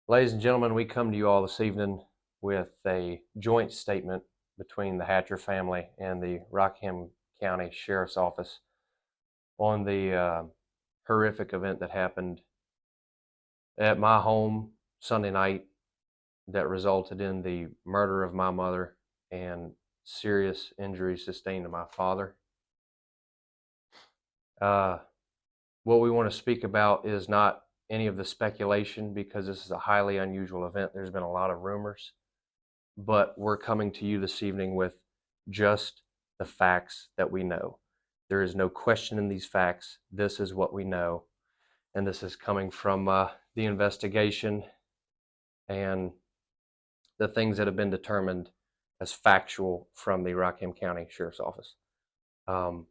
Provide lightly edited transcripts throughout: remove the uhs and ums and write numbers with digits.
Ladies and gentlemen, we come to you all this evening with a joint statement between the Hatcher family and the Rockingham County Sheriff's Office on the horrific event that happened at my home Sunday night that resulted in the murder of my mother and serious injuries sustained to my father. Uh, what we want to speak about is not any of the speculation because this is a highly unusual event. There's been a lot of rumors, but we're coming to you this evening with just the facts that we know. There is no question in these facts. This is what we know, and this is coming from the investigation and the things that have been determined as factual from the Rockingham County Sheriff's Office. Um,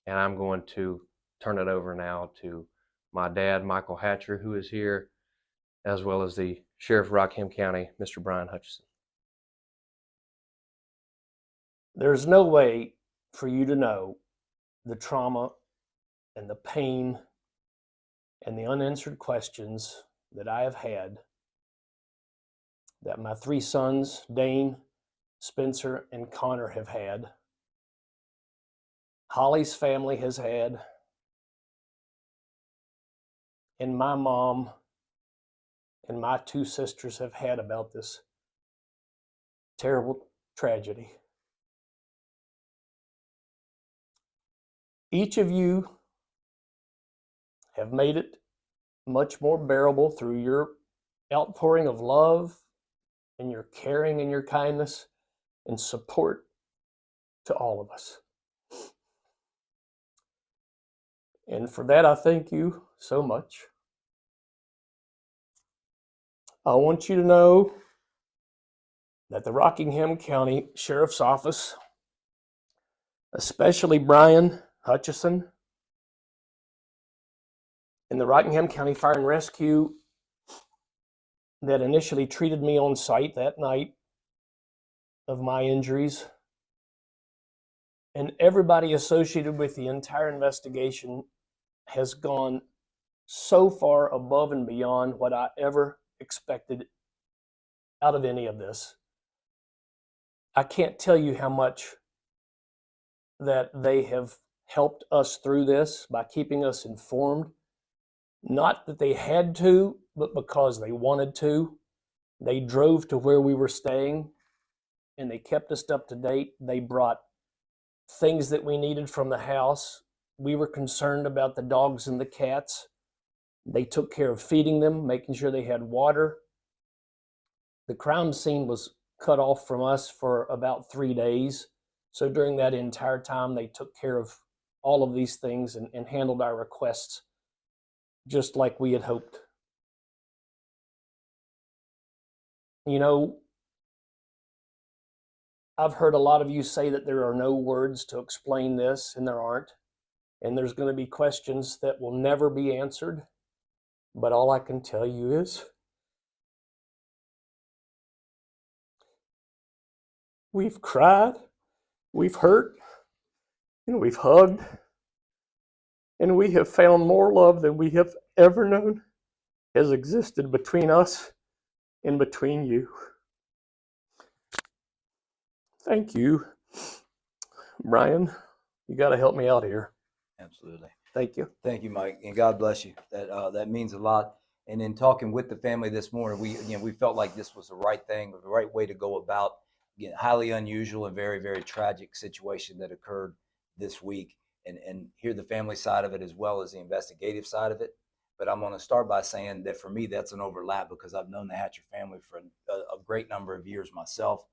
and I'm going to turn it over now to my dad, Michael Hatcher, who is here, as well as the Sheriff of Rockingham County, Mr. Brian Hutchison. There's no way for you to know the trauma and the pain and the unanswered questions that I have had, that my three sons, Dane, Spencer, and Connor, have had, Holly's family has had, and my mom and my two sisters have had about this terrible tragedy. Each of you have made it much more bearable through your outpouring of love and your caring and your kindness and support to all of us. And for that, I thank you so much. I want you to know that the Rockingham County Sheriff's Office, especially Brian Hutchison and the Rockingham County Fire and Rescue that initially treated me on site that night of my injuries, and everybody associated with the entire investigation has gone so far above and beyond what I ever expected out of any of this. I can't tell you how much that they have helped us through this by keeping us informed. Not that they had to, but because they wanted to. They drove to where we were staying and they kept us up to date. They brought things that we needed from the house. We were concerned about the dogs and the cats. They took care of feeding them, making sure they had water. The crime scene was cut off from us for about 3 days. So during that entire time, they took care of all of these things and handled our requests just like we had hoped. You know, I've heard a lot of you say that there are no words to explain this, and there aren't. And there's going to be questions that will never be answered. But all I can tell you is we've cried, we've hurt, and we've hugged, and we have found more love than we have ever known has existed between us and between you. Thank you, Brian. You got to help me out here. Absolutely. Thank you. Thank you, Mike, and God bless you. That means a lot. And in talking with the family this morning, we felt like this was the right thing, the right way to go about. Again, highly unusual and very, very tragic situation that occurred this week, and hear the family side of it as well as the investigative side of it. But I'm going to start by saying that for me, that's an overlap because I've known the Hatcher family for a great number of years myself.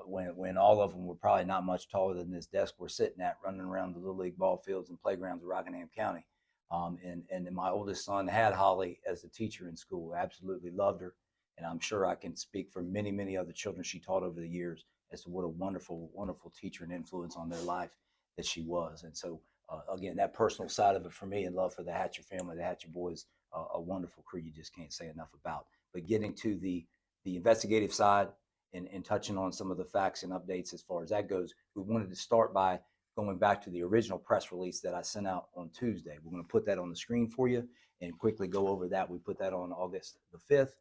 When all of them were probably not much taller than this desk we're sitting at, running around the Little League ball fields and playgrounds of Rockingham County. And my oldest son had Holly as a teacher in school, absolutely loved her. And I'm sure I can speak for many, many other children she taught over the years as to what a wonderful, wonderful teacher and influence on their life that she was. And so, again, that personal side of it for me and love for the Hatcher family, the Hatcher boys, a wonderful crew you just can't say enough about. But getting to the investigative side, and touching on some of the facts and updates as far as that goes, we wanted to start by going back to the original press release that I sent out on Tuesday. We're going to put that on the screen for you and quickly go over that. We put that on August the 5th.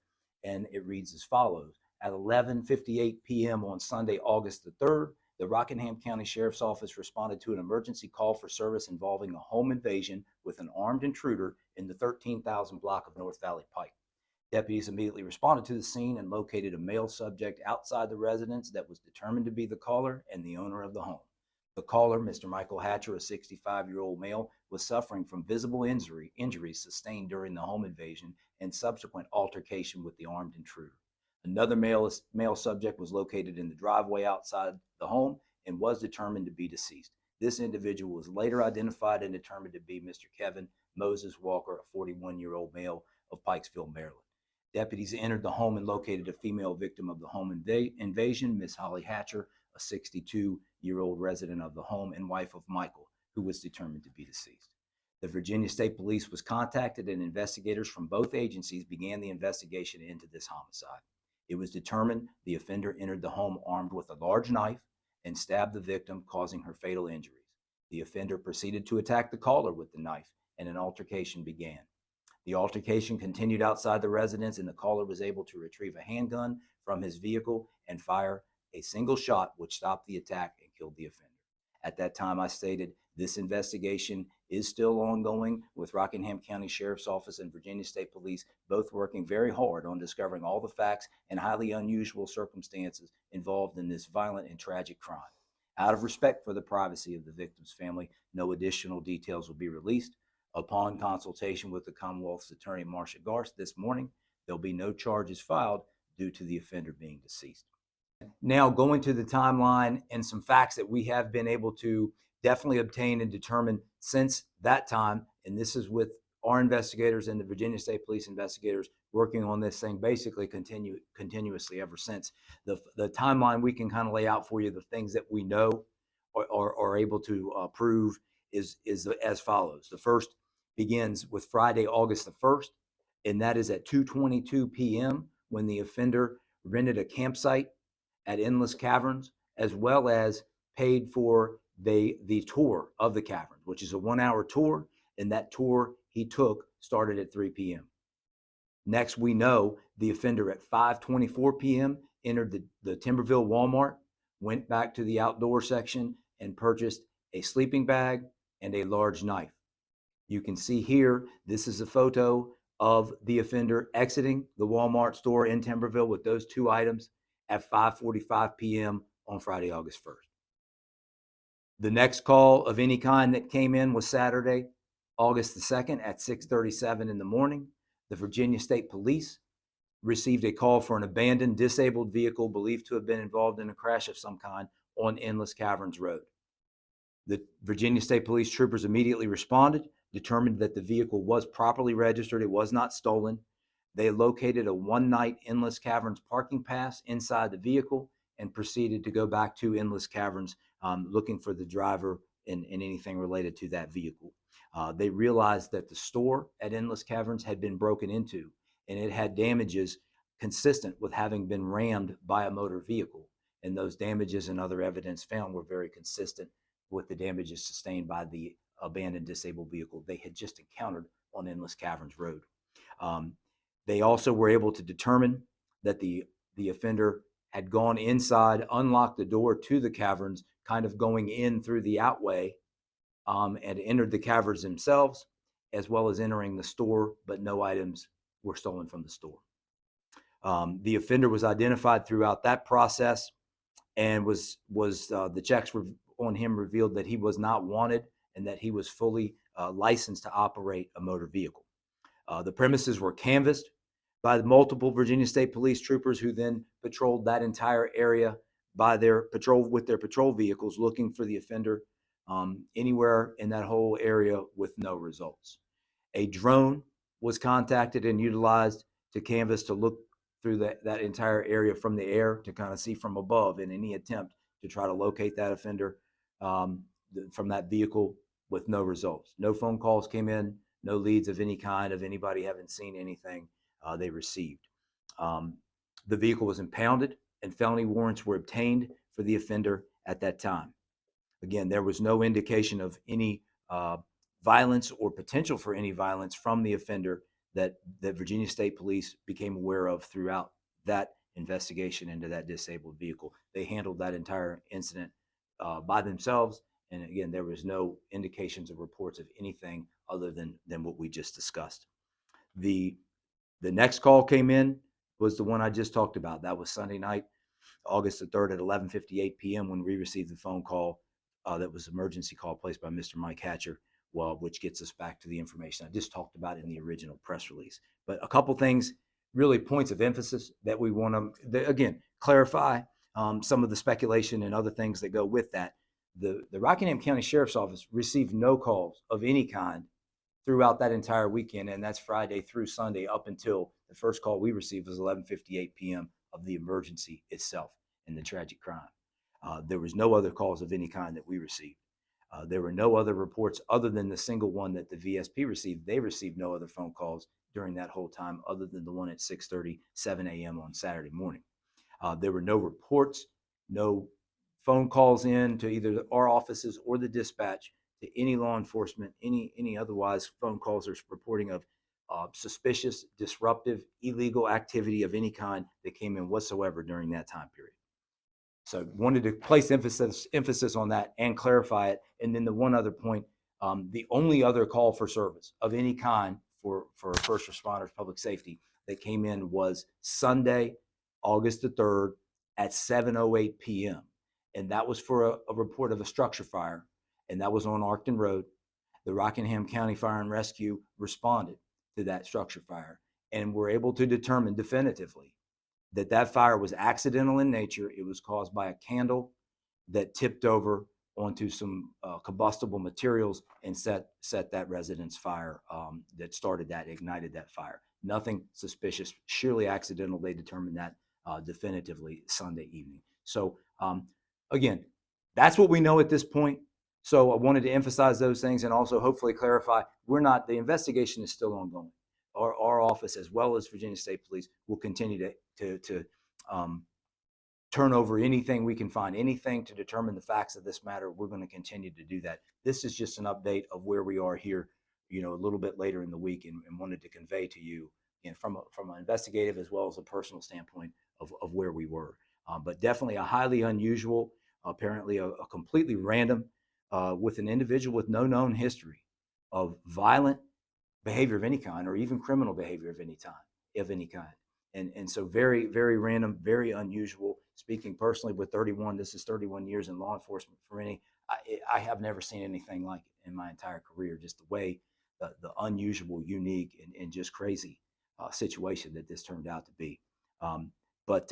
and it reads as follows. At 11:58 p.m. on Sunday, August the 3rd, the Rockingham County Sheriff's Office responded to an emergency call for service involving a home invasion with an armed intruder in the 13,000 block of North Valley Pike. Deputies immediately responded to the scene and located a male subject outside the residence that was determined to be the caller and the owner of the home. The caller, Mr. Michael Hatcher, a 65-year-old male, was suffering from visible injuries sustained during the home invasion and subsequent altercation with the armed intruder. Another male subject was located in the driveway outside the home and was determined to be deceased. This individual was later identified and determined to be Mr. Kevin Moses Walker, a 41-year-old male of Pikesville, Maryland. Deputies entered the home and located a female victim of the home invasion, Miss Holly Hatcher, a 62-year-old resident of the home and wife of Michael, who was determined to be deceased. The Virginia State Police was contacted and investigators from both agencies began the investigation into this homicide. It was determined the offender entered the home armed with a large knife and stabbed the victim, causing her fatal injuries. The offender proceeded to attack the caller with the knife, and an altercation began. The altercation continued outside the residence, and the caller was able to retrieve a handgun from his vehicle and fire a single shot, which stopped the attack and killed the offender. At that time, I stated this investigation is still ongoing, with Rockingham County Sheriff's Office and Virginia State Police both working very hard on discovering all the facts and highly unusual circumstances involved in this violent and tragic crime. Out of respect for the privacy of the victim's family, no additional details will be released. Upon consultation with the Commonwealth's Attorney Marcia Garst this morning, there'll be no charges filed due to the offender being deceased. Now, going to the timeline and some facts that we have been able to definitely obtain and determine since that time, and this is with our investigators and the Virginia State Police investigators working on this thing basically continuously ever since. The timeline we can kind of lay out for you, the things that we know or are able to prove is as follows. The first begins with Friday, August the 1st, and that is at 2:22 p.m. when the offender rented a campsite at Endless Caverns, as well as paid for the tour of the caverns, which is a 1-hour tour, and that tour he took started at 3 p.m. Next, we know the offender at 5:24 p.m. entered the Timberville Walmart, went back to the outdoor section, and purchased a sleeping bag and a large knife. You can see here, this is a photo of the offender exiting the Walmart store in Timberville with those two items at 5:45 p.m. on Friday, August 1st. The next call of any kind that came in was Saturday, August the 2nd at 6:37 in the morning. The Virginia State Police received a call for an abandoned, disabled vehicle believed to have been involved in a crash of some kind on Endless Caverns Road. The Virginia State Police troopers immediately responded, determined that the vehicle was properly registered, it was not stolen. They located a one-night Endless Caverns parking pass inside the vehicle and proceeded to go back to Endless Caverns looking for the driver and anything related to that vehicle. They realized that the store at Endless Caverns had been broken into, and it had damages consistent with having been rammed by a motor vehicle. And those damages and other evidence found were very consistent with the damages sustained by the abandoned disabled vehicle they had just encountered on Endless Caverns Road. They also were able to determine that the offender had gone inside, unlocked the door to the caverns, kind of going in through the outway, and entered the caverns themselves, as well as entering the store, but no items were stolen from the store. The offender was identified throughout that process, and the checks on him revealed that he was not wanted and that he was fully licensed to operate a motor vehicle. The premises were canvassed by the multiple Virginia State Police troopers, who then patrolled that entire area with their patrol vehicles, looking for the offender anywhere in that whole area with no results. A drone was contacted and utilized to canvass to look through that entire area from the air to kind of see from above in any attempt to try to locate that offender from that vehicle with no results. No phone calls came in, no leads of any kind of anybody having seen anything they received. The vehicle was impounded and felony warrants were obtained for the offender at that time. Again, there was no indication of any violence or potential for any violence from the offender that Virginia State Police became aware of throughout that investigation into that disabled vehicle. They handled that entire incident by themselves. And again, there was no indications or reports of anything other than what we just discussed. The the next call came in was the one I just talked about. That was Sunday night, August the 3rd at 11:58 p.m. when we received the phone call that was an emergency call placed by Mr. Mike Hatcher, well, which gets us back to the information I just talked about in the original press release. But a couple things, really points of emphasis that we want to, again, clarify some of the speculation and other things that go with that. The Rockingham County Sheriff's Office received no calls of any kind throughout that entire weekend, and that's Friday through Sunday up until the first call we received was 11:58 p.m. of the emergency itself and the tragic crime. There was no other calls of any kind that we received. There were no other reports other than the single one that the VSP received. They received no other phone calls during that whole time other than the one at 6:30, 7 a.m. on Saturday morning. There were no reports, no phone calls in to either our offices or the dispatch to any law enforcement, any otherwise phone calls or reporting of suspicious, disruptive, illegal activity of any kind that came in whatsoever during that time period. So wanted to place emphasis on that and clarify it. And then the one other point, the only other call for service of any kind for first responders, public safety that came in was Sunday, August the 3rd at 7:08 p.m. And that was for a report of a structure fire. And that was on Arcton Road. The Rockingham County Fire and Rescue responded to that structure fire and were able to determine definitively that that fire was accidental in nature. It was caused by a candle that tipped over onto some combustible materials and set that residence fire that ignited that fire. Nothing suspicious, surely accidental. They determined that definitively Sunday evening. So again, that's what we know at this point. So I wanted to emphasize those things and also hopefully clarify the investigation is still ongoing. Our office, as well as Virginia State Police, will continue to turn over anything we can find, anything to determine the facts of this matter. We're going to continue to do that. This is just an update of where we are here, a little bit later in the week, and wanted to convey to you, from an investigative as well as a personal standpoint of where we were. But definitely a highly unusual, apparently a completely random, with an individual with no known history of violent behavior of any kind, or even criminal behavior of any kind. And so very, very random, very unusual. Speaking personally with 31, this is 31 years in law enforcement for me. I have never seen anything like it in my entire career, just the way the unusual, unique, and just crazy situation that this turned out to be. But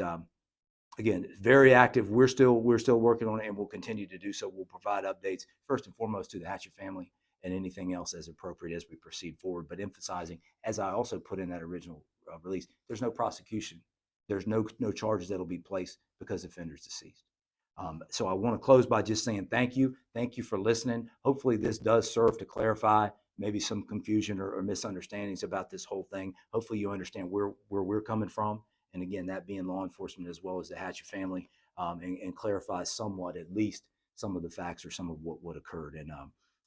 again, very active. We're still working on it, and we'll continue to do so. We'll provide updates first and foremost to the Hatcher family and anything else as appropriate as we proceed forward. But emphasizing, as I also put in that original release, there's no prosecution. There's no charges that'll be placed because the offender's deceased. So I want to close by just saying thank you. Thank you for listening. Hopefully this does serve to clarify maybe some confusion or misunderstandings about this whole thing. Hopefully you understand where we're coming from. And again, that being law enforcement as well as the Hatcher family, and clarify somewhat, at least, some of the facts or some of what occurred.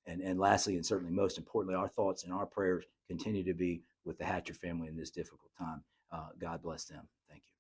And lastly, and certainly most importantly, our thoughts and our prayers continue to be with the Hatcher family in this difficult time. God bless them. Thank you.